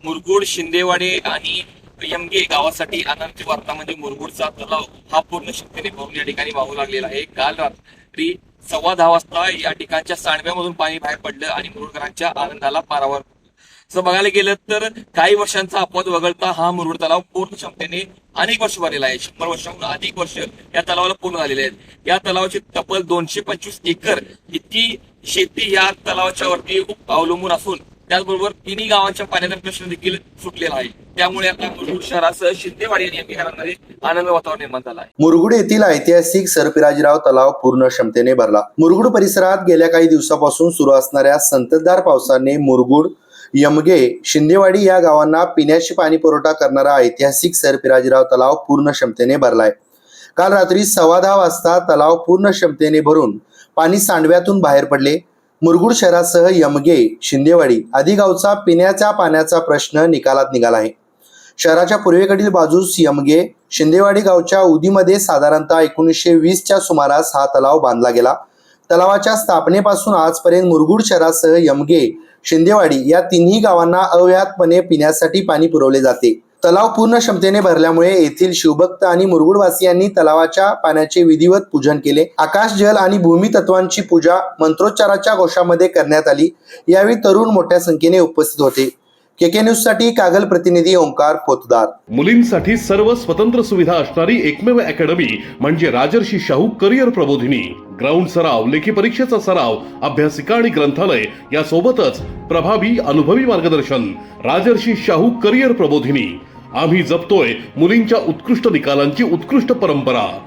मुरगुड, शिंदेवाडी आणि यमगे गावासाठी आनंदी वार्ता म्हणजे मुरगुडचा तलाव हा पूर्ण शक्तीने भरून या ठिकाणी वाहू लागलेला आहे. काल रात्री 10:15 वाजता या ठिकाणच्या सांडव्यामधून पाणी बाहेर पडलं आणि मुरुडकरांच्या आनंदाला पारावर. असं बघायला गेलं तर काही वर्षांचा अपवाद वगळता हा मुरुड तलाव पूर्ण क्षमतेने अनेक वर्ष भरलेला आहे. 100 वर्षाहून अधिक वर्ष या तलावाला पूर्ण झालेले आहेत. या तलावाची तब्बल 225 एकर इतकी शेती या तलावाच्या वरती अवलंबून असून त्याचबरोबर तिन्ही गावांच्या पाण्याचा प्रश्न देखील सुटलेला आहे. त्यामुळे आता मुरगुड शहरासह शिंदेवाडी आणि यमगे घरांमध्ये आनंद वातावरण निर्माण झालं आहे. मुरगुड येथील ऐतिहासिक सरपिराजीराव तलाव पूर्ण क्षमतेने भरला. मुरगुड परिसरात गेल्या काही दिवसापासून सुरू असणाऱ्या संततधार पावसाने मुरगुड, यमगे, शिंदेवाडी या गावांना पिण्याचे पाणी पुरवठा करणारा ऐतिहासिक सरपिराजीराव तलाव पूर्ण क्षमतेने भरलाय. काल रात्री 10:15 वाजता तलाव पूर्ण क्षमतेने भरून पाणी सांडव्यातून बाहेर पडले. मुरगुड शहरासह यमगे, शिंदेवाडी आदी गावचा पिण्याच्या पाण्याचा प्रश्न निकालात निघाला आहे. शहराच्या पूर्वेकडील बाजूस यमगे, शिंदेवाडी गावच्या उदीमध्ये साधारणतः 1920च्या सुमारास हा तलाव बांधला गेला. तलावाच्या स्थापनेपासून आजपर्यंत मुरगुड शहरासह यमगे, शिंदेवाडी या तिन्ही गावांना अव्याहतपणे पिण्यासाठी पाणी पुरवले जाते. तलाव पूर्ण क्षमतेने भरल्यामुळे येथील शिवभक्त आणि मुरगुडवासियांनी तलावाच्या पाण्याचे विधिवत पूजन केले. आकाश, जल आणि भूमी तत्वांची पूजा मंत्रोच्चाराच्या घोषामध्ये करण्यात आली. यावेळी तरुण मोठ्या संख्येने उपस्थित होते. केके न्यूज साठी कागल प्रतिनिधी ओंकार पोतदार. मुलींसाठी सर्व स्वतंत्र सुविधा असणारी एकमेव अकॅडमी म्हणजे राजर्षी शाहू करिअर प्रबोधिनी. ग्राउंड सराव, लेखी परीक्षेचा सराव, अभ्यासिका आणि ग्रंथालय यासोबतच प्रभावी अनुभवी मार्गदर्शन. राजर्षी शाहू करिअर प्रबोधिनी. आम्ही जपतोय मुलींच्या उत्कृष्ट निकालांची उत्कृष्ट परंपरा.